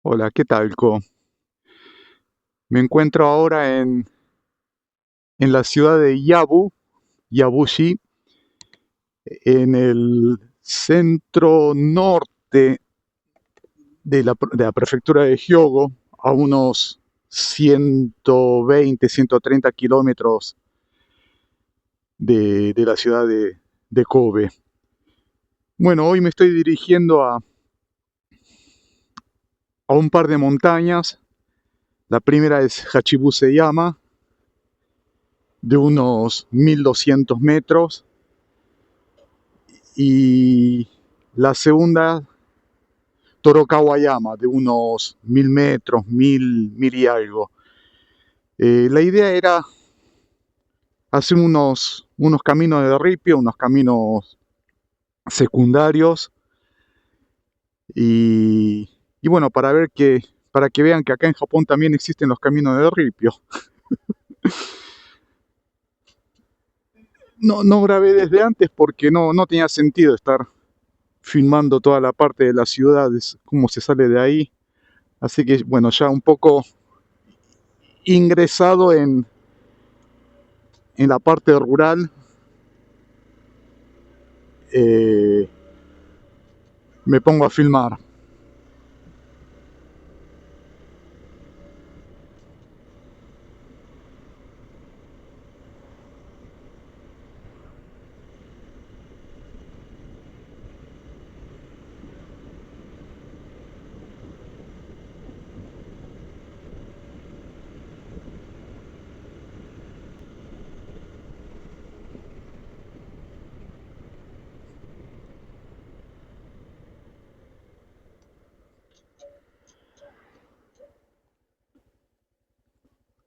Hola, ¿qué tal, Co? Me encuentro ahora en la ciudad de Yabushi, en el centro norte de la prefectura de Hyogo, a unos 120, 130 kilómetros de la ciudad de Kobe. Bueno, hoy me estoy dirigiendo a un par de montañas. La primera es Hachibuseyama, de unos 1200 metros, y la segunda, Torokawayama, de unos 1000 metros, mil y algo. La idea era hacer unos caminos de ripio, unos caminos secundarios y, y bueno, para que vean que acá en Japón también existen los caminos de ripio. No grabé desde antes porque no tenía sentido estar filmando toda la parte de las ciudades, cómo se sale de ahí. Así que bueno, ya un poco ingresado en la parte rural, eh, me pongo a filmar.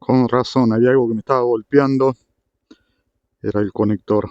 Con razón, había algo que me estaba golpeando, era el conector.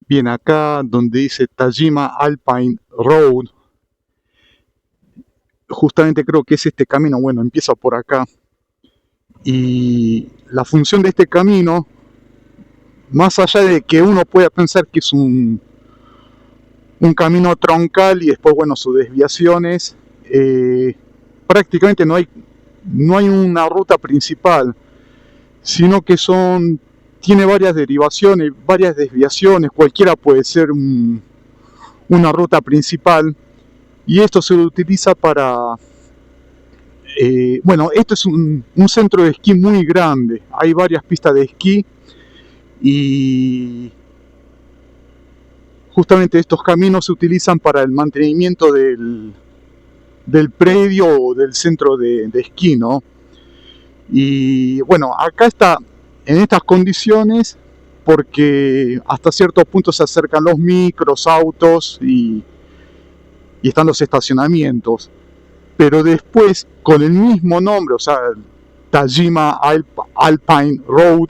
Bien, acá donde dice Tajima Alpine Road, justamente creo que es este camino, bueno, empieza por acá. Y la función de este camino, más allá de que uno pueda pensar que es un camino troncal y después, bueno, sus desviaciones, prácticamente no hay una ruta principal, sino que tiene varias derivaciones, varias desviaciones, cualquiera puede ser una ruta principal, y esto se utiliza bueno, esto es un centro de esquí muy grande, hay varias pistas de esquí y justamente estos caminos se utilizan para el mantenimiento del predio o del centro de esquí, ¿no? Y bueno, acá está en estas condiciones porque hasta cierto punto se acercan los micros, autos y están los estacionamientos. Pero después, con el mismo nombre, o sea, Tajima Alpine Road,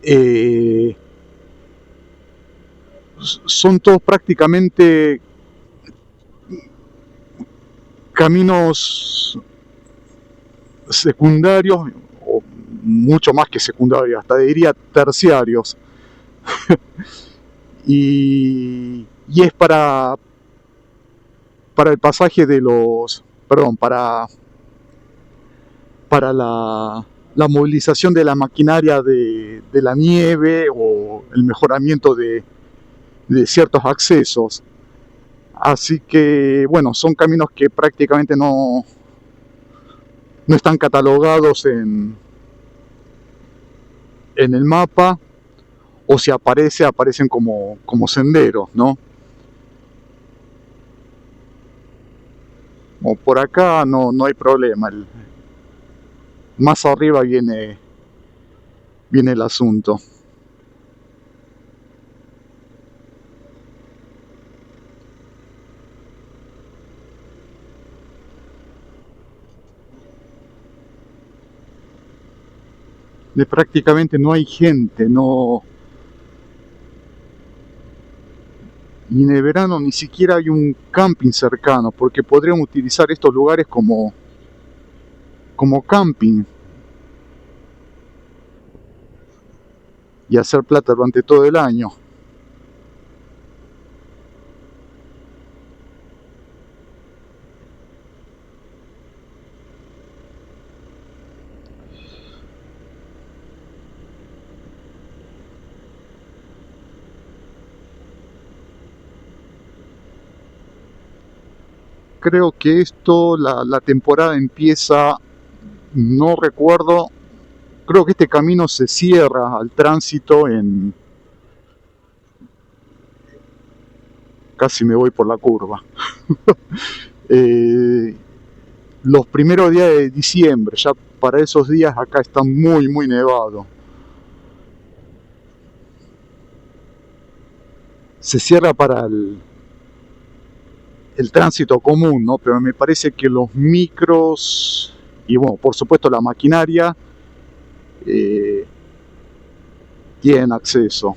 eh, son todos prácticamente caminos secundarios, o mucho más que secundarios, hasta diría terciarios. Y es para el pasaje de los, perdón, para la movilización de la maquinaria de la nieve o el mejoramiento de ciertos accesos. Así que, bueno, son caminos que prácticamente no están catalogados en el mapa, o si aparecen como senderos, ¿no? O por acá no hay problema. Más arriba viene el asunto. Prácticamente no hay gente, no, y en el verano ni siquiera hay un camping cercano, porque podríamos utilizar estos lugares como camping y hacer plata durante todo el año. Creo que la temporada empieza, no recuerdo, creo que este camino se cierra al tránsito casi me voy por la curva, eh, los primeros días de diciembre, ya para esos días acá está muy nevado. Se cierra para el tránsito común, ¿no? Pero me parece que los micros y bueno, por supuesto la maquinaria eh, tienen acceso.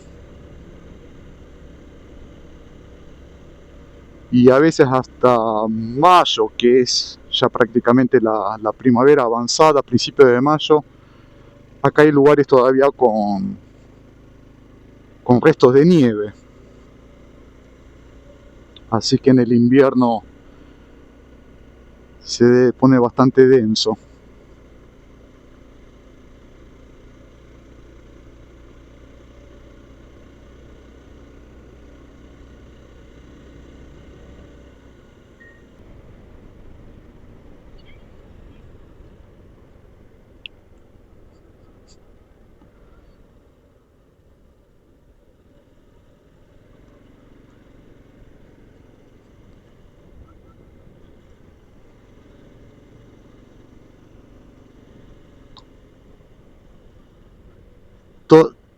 Y a veces hasta mayo, que es ya prácticamente la primavera avanzada, a principios de mayo, acá hay lugares todavía con restos de nieve. Así que en el invierno se pone bastante denso.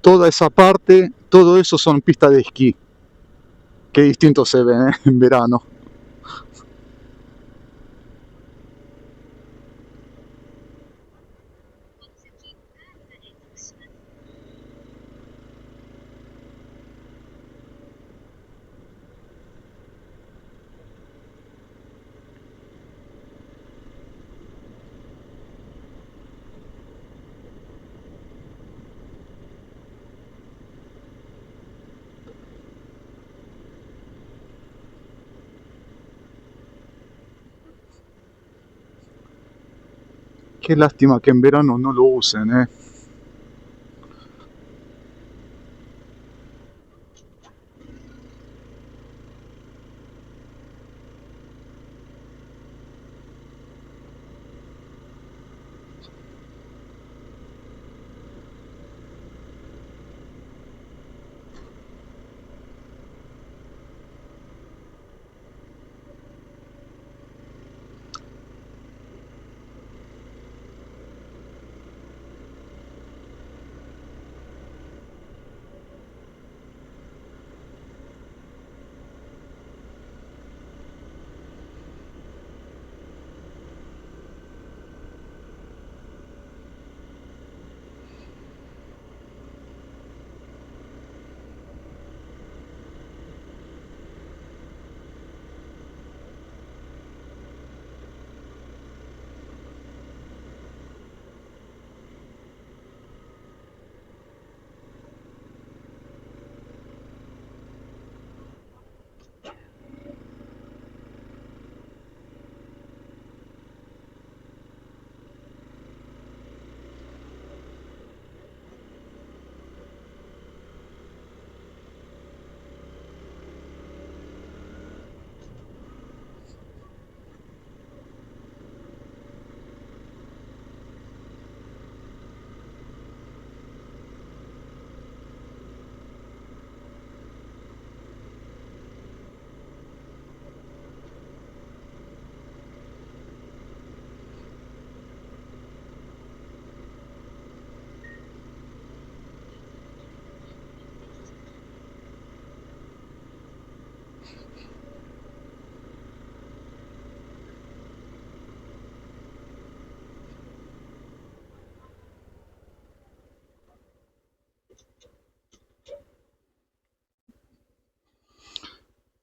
Toda esa parte, todo eso son pistas de esquí. Qué distinto se ven, en verano. Qué lástima que en verano no lo usen, ¿eh?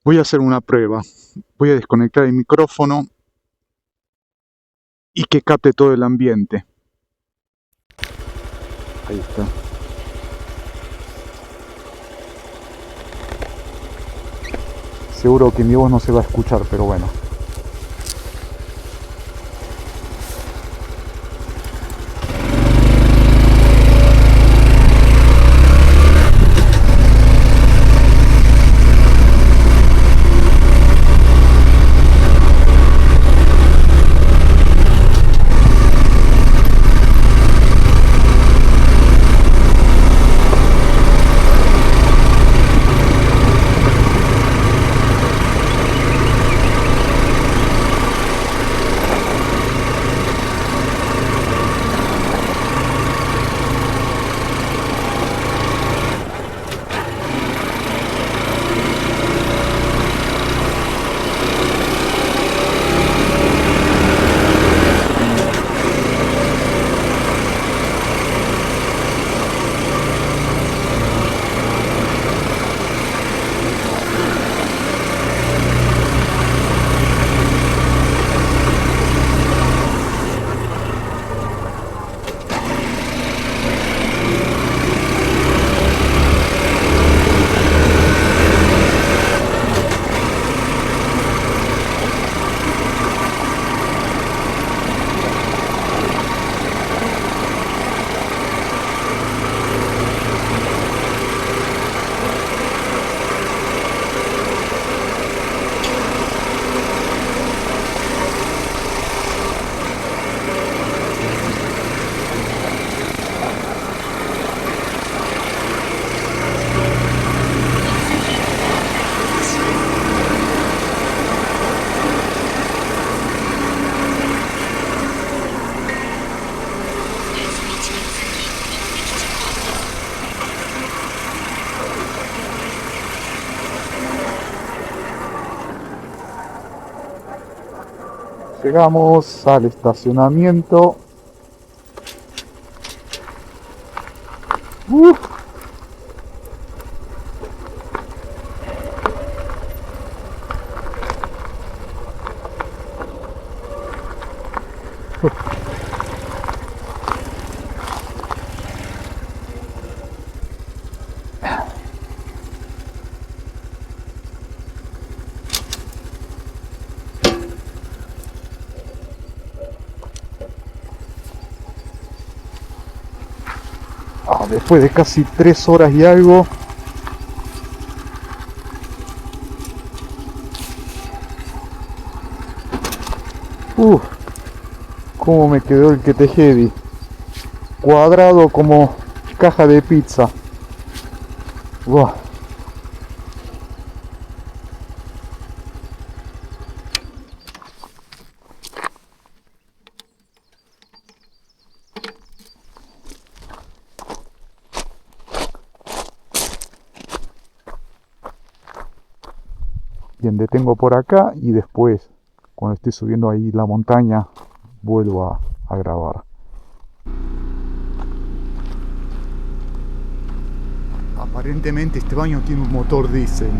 Voy a hacer una prueba. Voy a desconectar el micrófono y que capte todo el ambiente. Ahí está. Seguro que mi voz no se va a escuchar, pero bueno. Llegamos al estacionamiento. ¡Uf! Después de casi 3 horas y algo. Cómo me quedó el Kete Heavy. Cuadrado como caja de pizza. Uah. Bien, detengo por acá y después, cuando esté subiendo ahí la montaña, vuelvo a grabar. Aparentemente este baño tiene un motor diésel.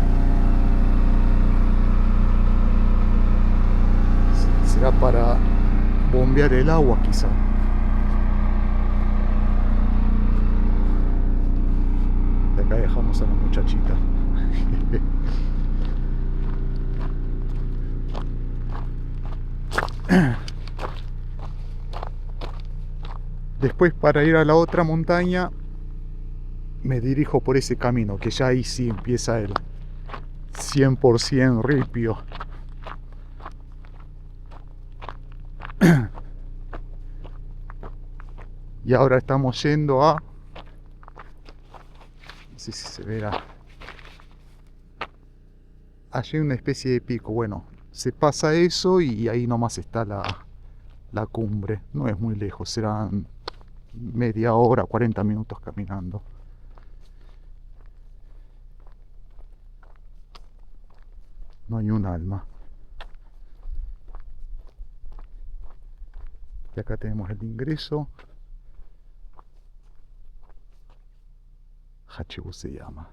Será para bombear el agua quizá. De acá dejamos a la muchachita. Después, para ir a la otra montaña, me dirijo por ese camino, que ya ahí sí empieza el 100% ripio. Y ahora estamos yendo a... no sé si se verá. Allí hay una especie de pico. Bueno, se pasa eso y ahí nomás está la cumbre. No es muy lejos, serán media hora, 40 minutos caminando. No hay un alma. Y acá tenemos el ingreso. Hachibu se llama.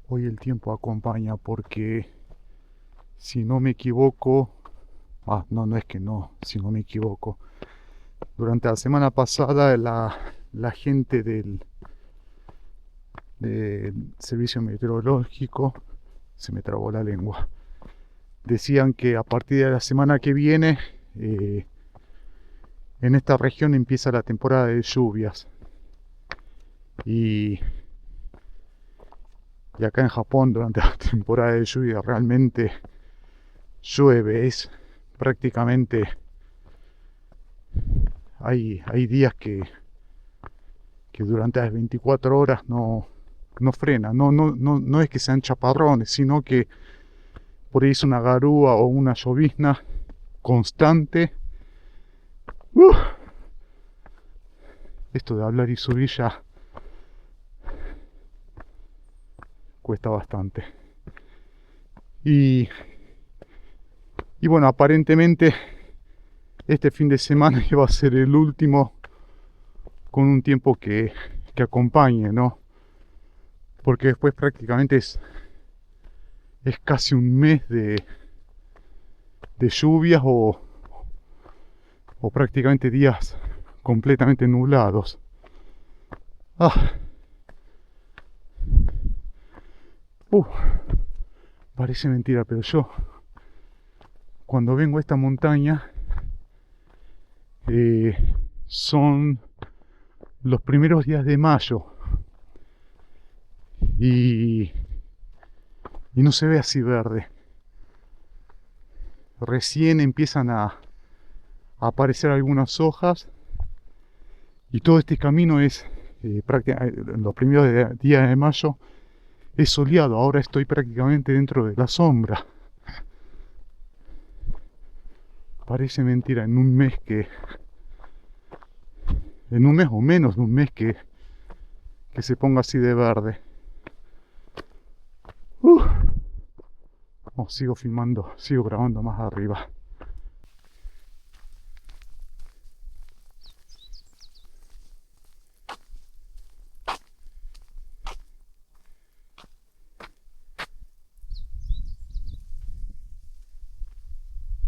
Hoy el tiempo acompaña porque, si no me equivoco, no es que no, si no me equivoco, durante la semana pasada la gente del servicio meteorológico, se me trabó la lengua, decían que a partir de la semana que viene en esta región empieza la temporada de lluvias y acá en Japón durante la temporada de lluvia realmente llueve, es prácticamente, hay días que durante las 24 horas no frena, no es que sean chaparrones, sino que por ahí es una garúa o una llovizna constante. Esto de hablar y subir ya cuesta bastante. Y bueno, aparentemente este fin de semana iba a ser el último con un tiempo que acompañe, ¿no? Porque después prácticamente es casi un mes de lluvias o prácticamente días completamente nublados. Parece mentira, pero yo cuando vengo a esta montaña son los primeros días de mayo y no se ve así verde. Recién empiezan a aparecer algunas hojas y todo este camino es prácticamente en los primeros días de mayo es soleado. Ahora estoy prácticamente dentro de la sombra. Parece mentira, en un mes en un mes o menos de un mes que se ponga así de verde. Oh, sigo filmando, sigo grabando más arriba.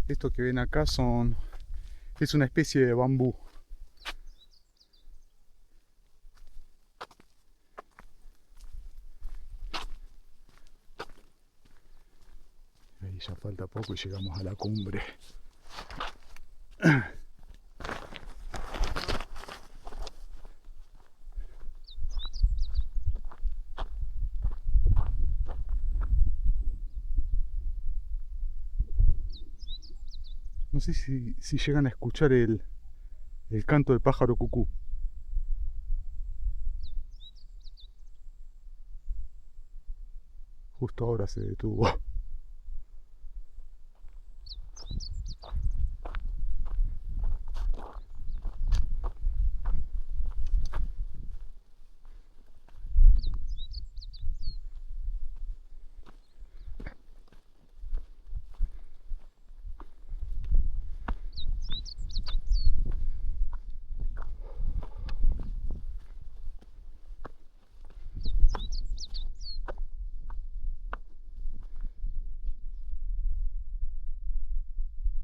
Esto que ven acá es una especie de bambú. Ahí ya falta poco y llegamos a la cumbre. No sé si llegan a escuchar el canto del pájaro cucú. Justo ahora se detuvo.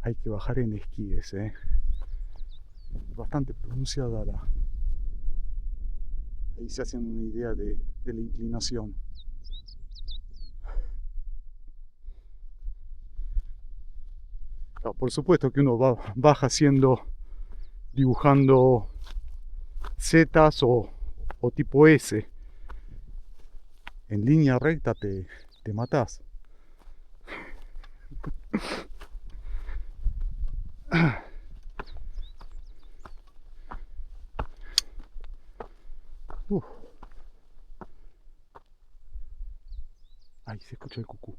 Hay que bajar en esquíes, bastante pronunciada ahí se hacen una idea de la inclinación. Claro, por supuesto que uno baja dibujando zetas o tipo S. En línea recta te matás. Uf. Ahí se escucha el cucú.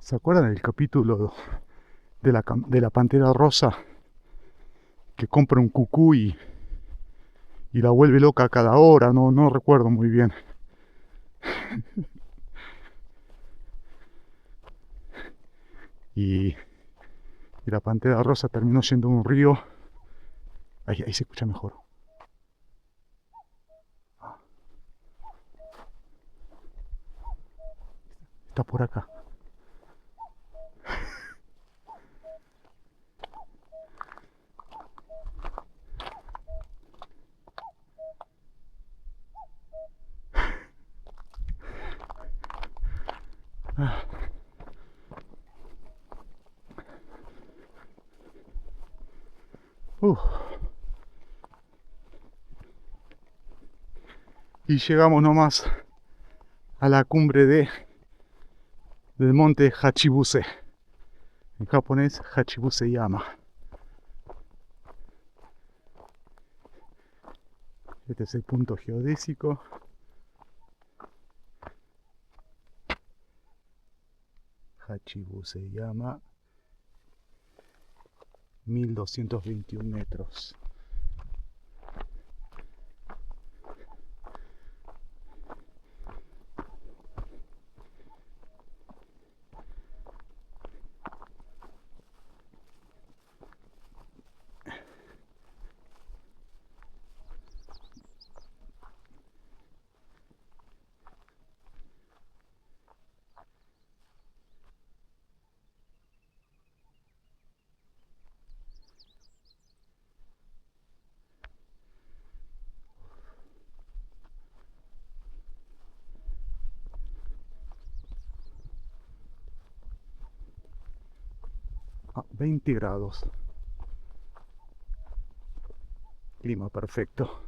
¿Se acuerdan del capítulo de la pantera rosa? Que compra un cucú y la vuelve loca a cada hora, no recuerdo muy bien. Y la pantera rosa terminó yendo a un río. Ahí se escucha mejor. Está por acá. Y llegamos nomás a la cumbre del monte Hachibuse. En japonés, Hachibuse Yama. Este es el punto geodésico. Hachibuse Yama. 1221 metros. 20 grados. Clima perfecto.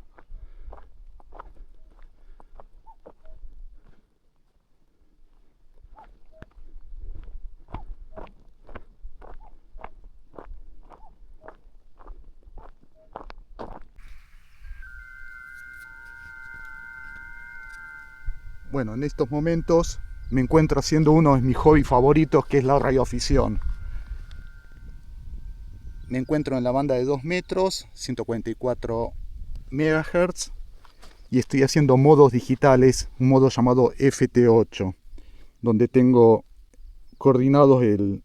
Bueno, en estos momentos me encuentro haciendo uno de mis hobbies favoritos, que es la radioafición. Me encuentro en la banda de 2 metros, 144 MHz, y estoy haciendo modos digitales, un modo llamado FT8, donde tengo coordinados el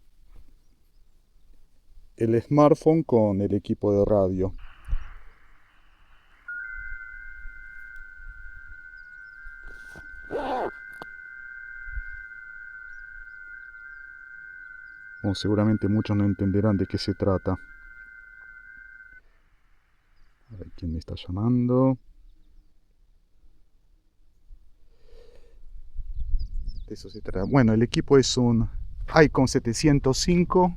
smartphone con el equipo de radio. Como seguramente muchos no entenderán de qué se trata. A ver quién me está llamando. De eso se trata. Bueno, el equipo es un Icon 705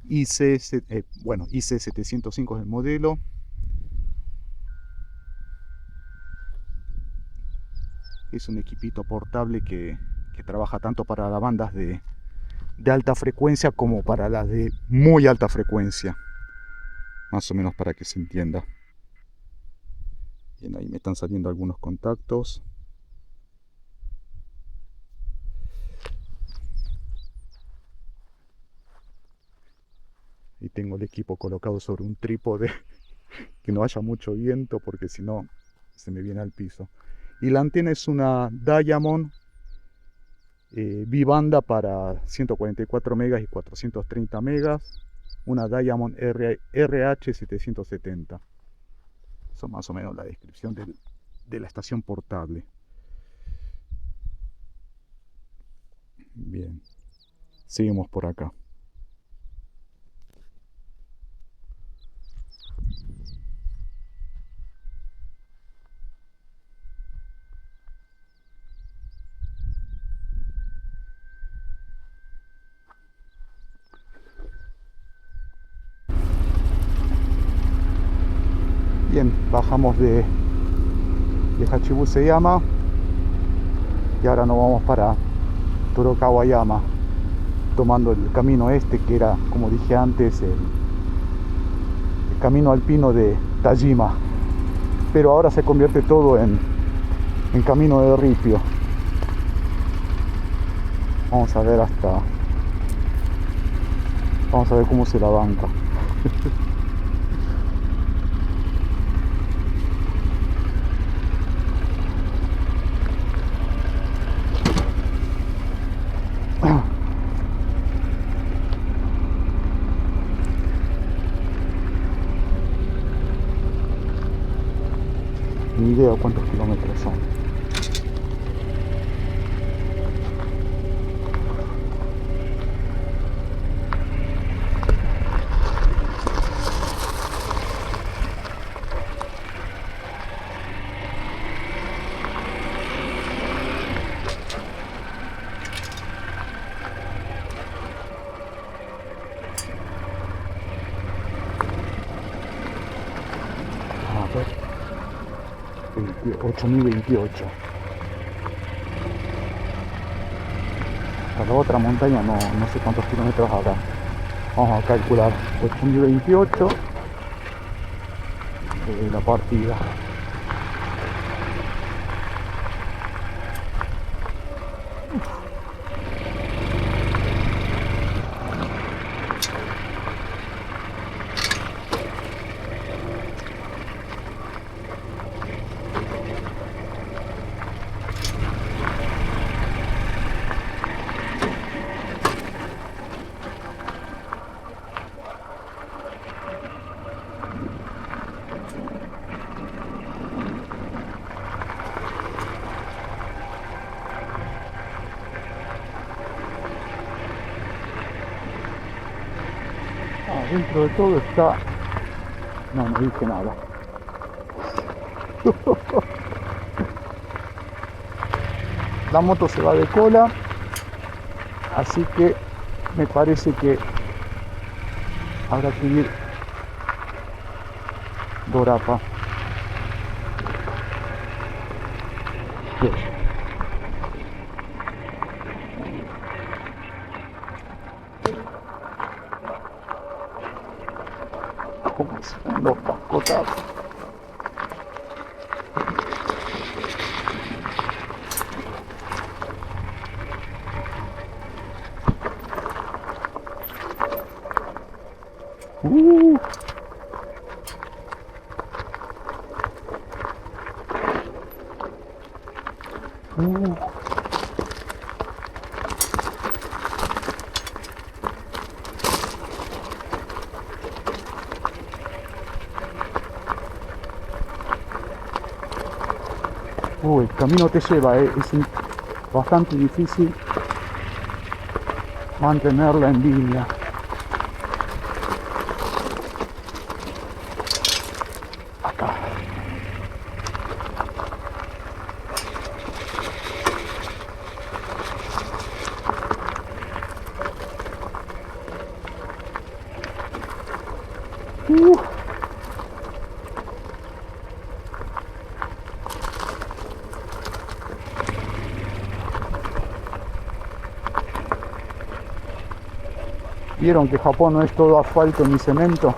IC705 es el modelo. Es un equipito portable que trabaja tanto para las bandas de alta frecuencia como para las de muy alta frecuencia, más o menos para que se entienda. Bien, ahí me están saliendo algunos contactos. Y tengo el equipo colocado sobre un trípode que no haya mucho viento, porque si no se me viene al piso. Y la antena es una Diamond bibanda para 144 megas y 430 megas, una Diamond RH770. Eso más o menos la descripción de la estación portable. Bien, seguimos por acá. Bien, bajamos de Hachibuseyama y ahora nos vamos para Tokawayama, tomando el camino este que era, como dije antes, el camino alpino de Tajima, pero ahora se convierte todo en camino de ripio. Vamos a ver cómo se la banca. Ni idea cuántos kilómetros son. A ver, 8028. A la otra montaña no sé cuántos kilómetros habrá. Vamos a calcular 8028 la partida. Dentro de todo está... No dije nada. La moto se va de cola, así que me parece que Habrá que ir Dorapa. Yes. ¿Cómo están los cascotazos? Uh. El camino te lleva, es bastante difícil mantenerla en línea. Acá. ¿Vieron que Japón no es todo asfalto ni cemento?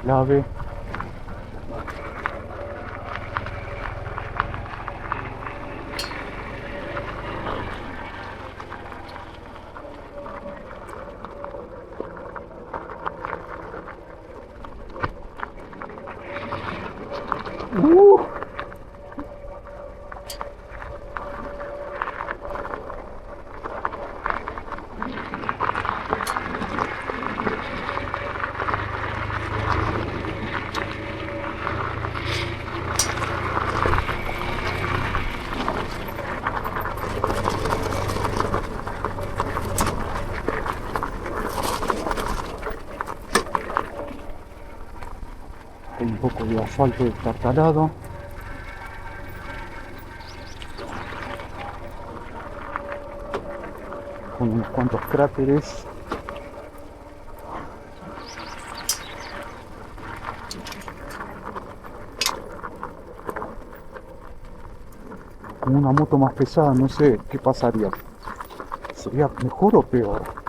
La ve. Hay un poco de asfalto destartalado. Con unos cuantos cráteres. Con una moto más pesada, no sé qué pasaría. ¿Sería mejor o peor?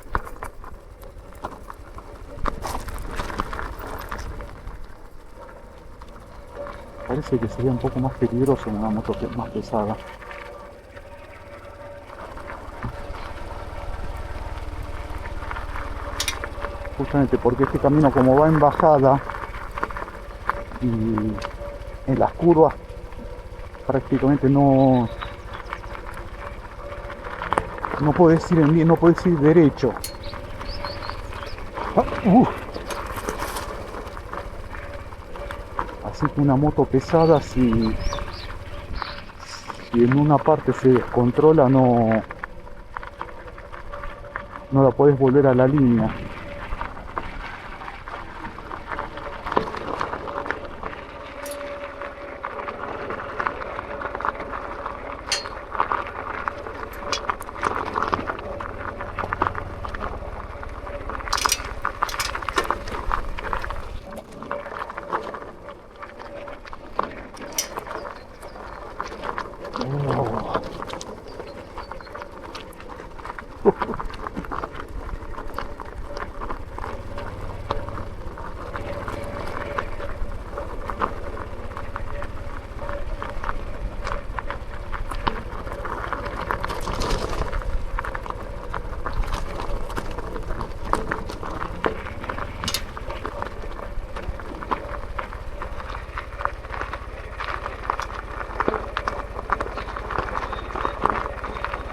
Parece que sería un poco más peligroso una moto más pesada. Justamente porque este camino, como va en bajada y en las curvas prácticamente no puedes ir en, no puedes ir derecho. Así que una moto pesada, si en una parte se descontrola, no la puedes volver a la línea.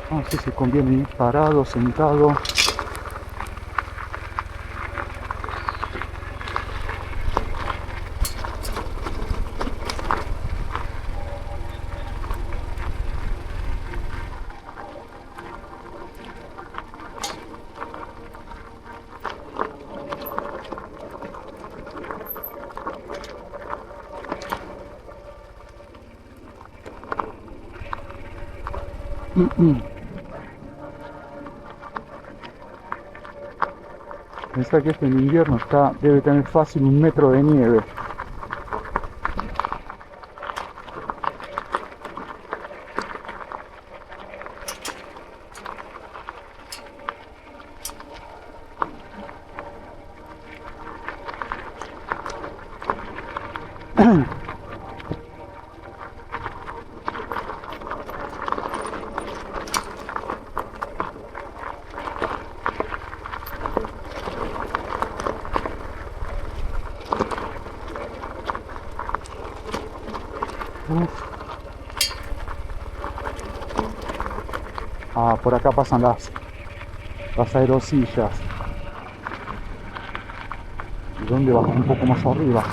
No sé si conviene ir parado, sentado. Pensá que esto en invierno debe tener fácil 1 metro de nieve. Uf. Ah, por acá pasan las aerosillas. ¿Y dónde va? Un poco más arriba.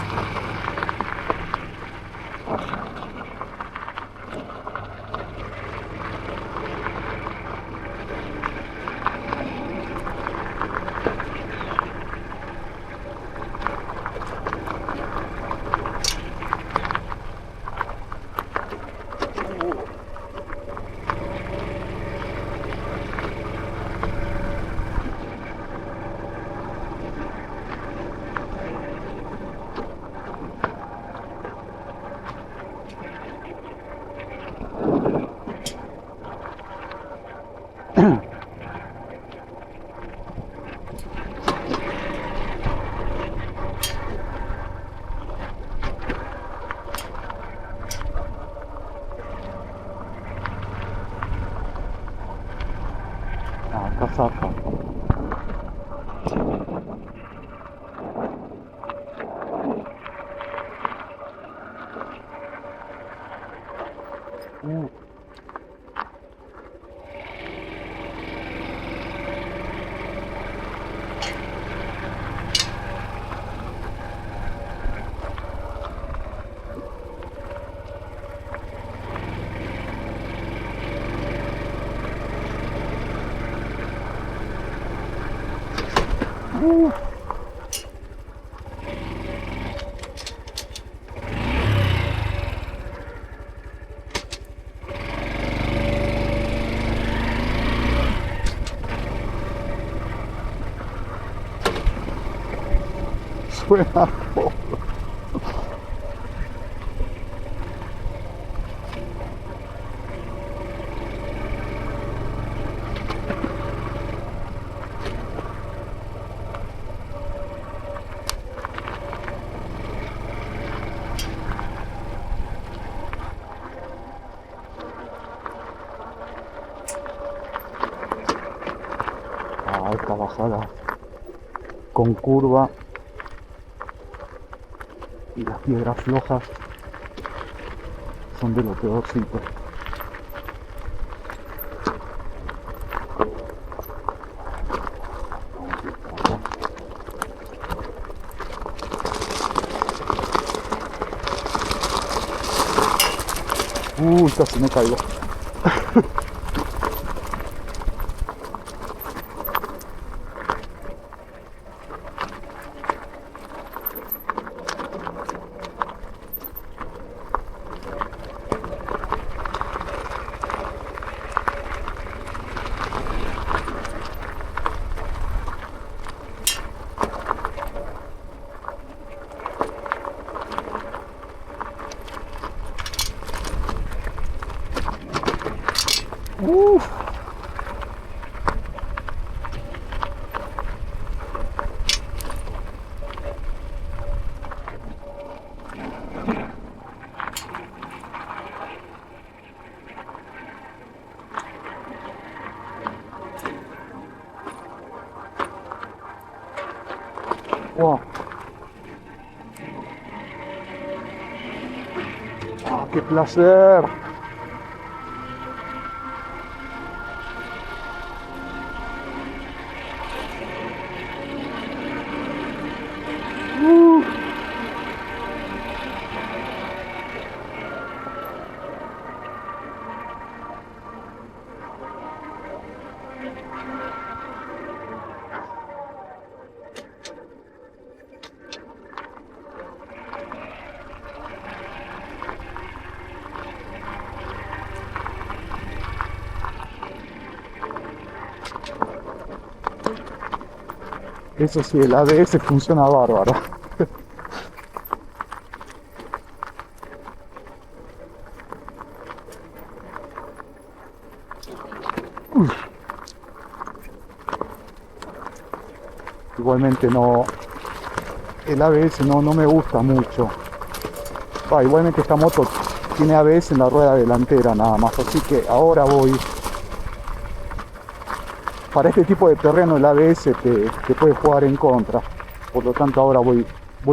Ah, acá zafa. Uh. Suena poco. Ah, esta bajada con curva y las piedras flojas son de lo peorcito. Uy, casi me caigo. Uf. Wow. Ah, qué placer. Eso sí, el ABS funciona bárbaro. Igualmente no, el ABS no me gusta mucho. Igualmente esta moto tiene ABS en la rueda delantera nada más, así que ahora voy. Para este tipo de terreno el ABS te puede jugar en contra. Por lo tanto ahora voy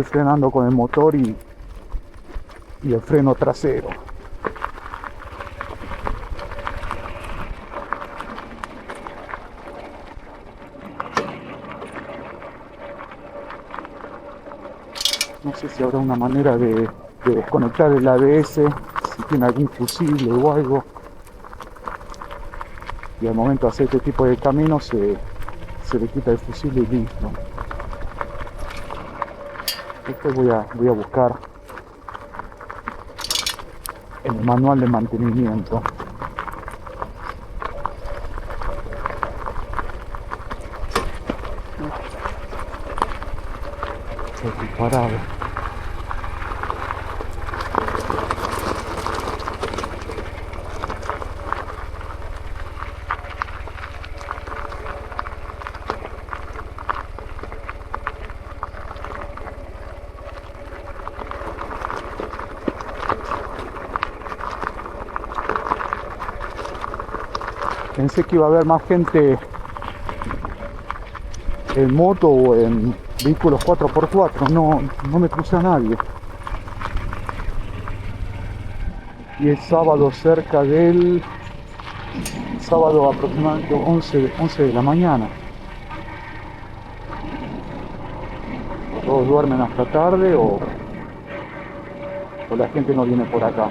frenando con el motor y el freno trasero. No sé si habrá una manera de desconectar el ABS, si tiene algún fusible o algo. Y al momento de hacer este tipo de caminos se le quita el fusible y listo. Después voy a buscar en el manual de mantenimiento. Estoy parado. Pensé que iba a haber más gente en moto o en vehículos 4x4, no me cruza a nadie. Y el sábado sábado aproximadamente 11 de la mañana. Todos duermen hasta tarde o la gente no viene por acá.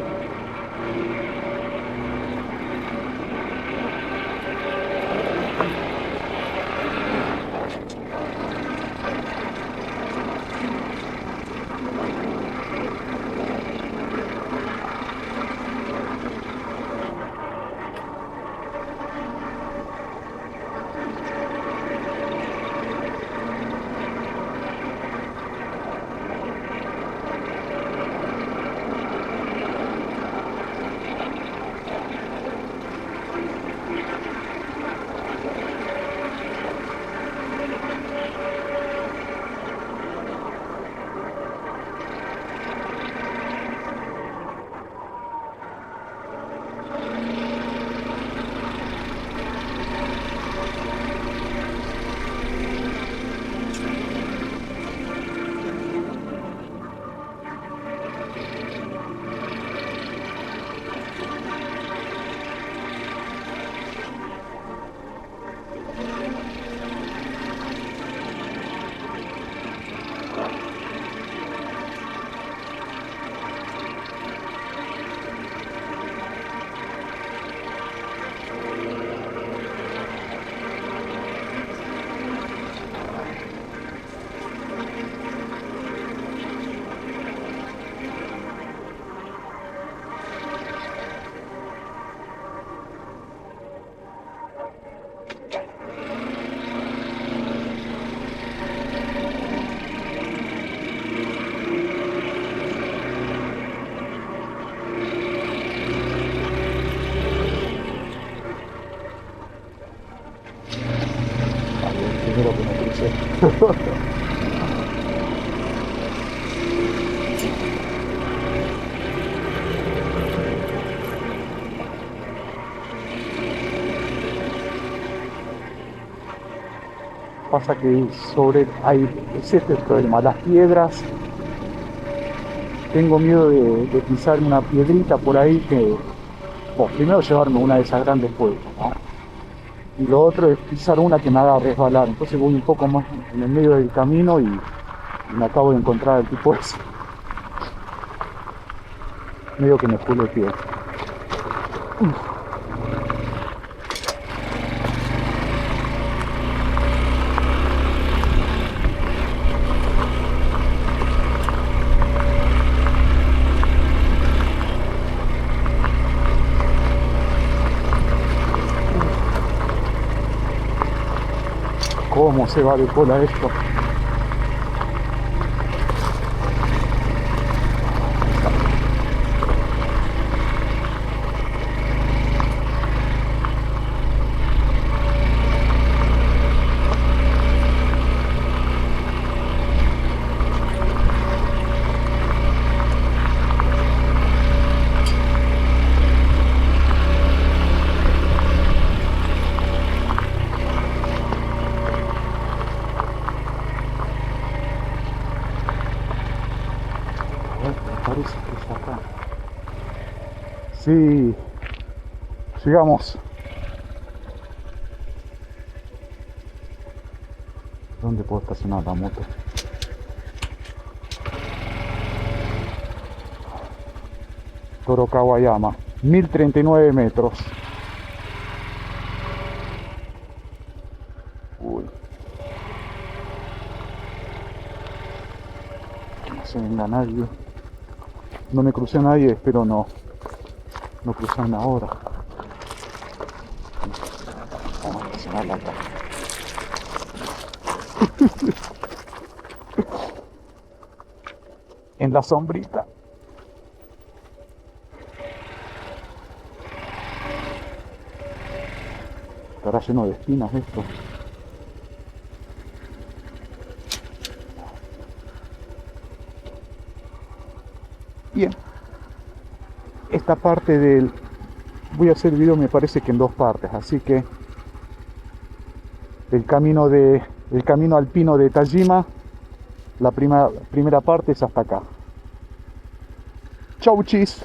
Primero que me crucé. Pasa que es este el problema, las piedras, tengo miedo de pisar una piedrita por ahí primero llevarme una de esas grandes vueltas, ¿no? Y lo otro es pisar una que me haga resbalar, entonces voy un poco más en el medio del camino y me acabo de encontrar el tipo ese, medio que me pule el pie. ¿Cómo se va de cola esto? A ver, me parece que es acá. Sí, llegamos. ¿Dónde puedo estacionar la moto? Torokawayama, 1039 metros. Uy, que no se venga nadie. No me crucé a nadie, espero no cruzarme ahora. Vamos a estacionarla acá. En la sombrita. Estará lleno de espinas esto. Bien. Esta parte del... Voy a hacer el video, me parece que en dos partes, así que el camino alpino de Tajima, la primera parte es hasta acá. Chau chis.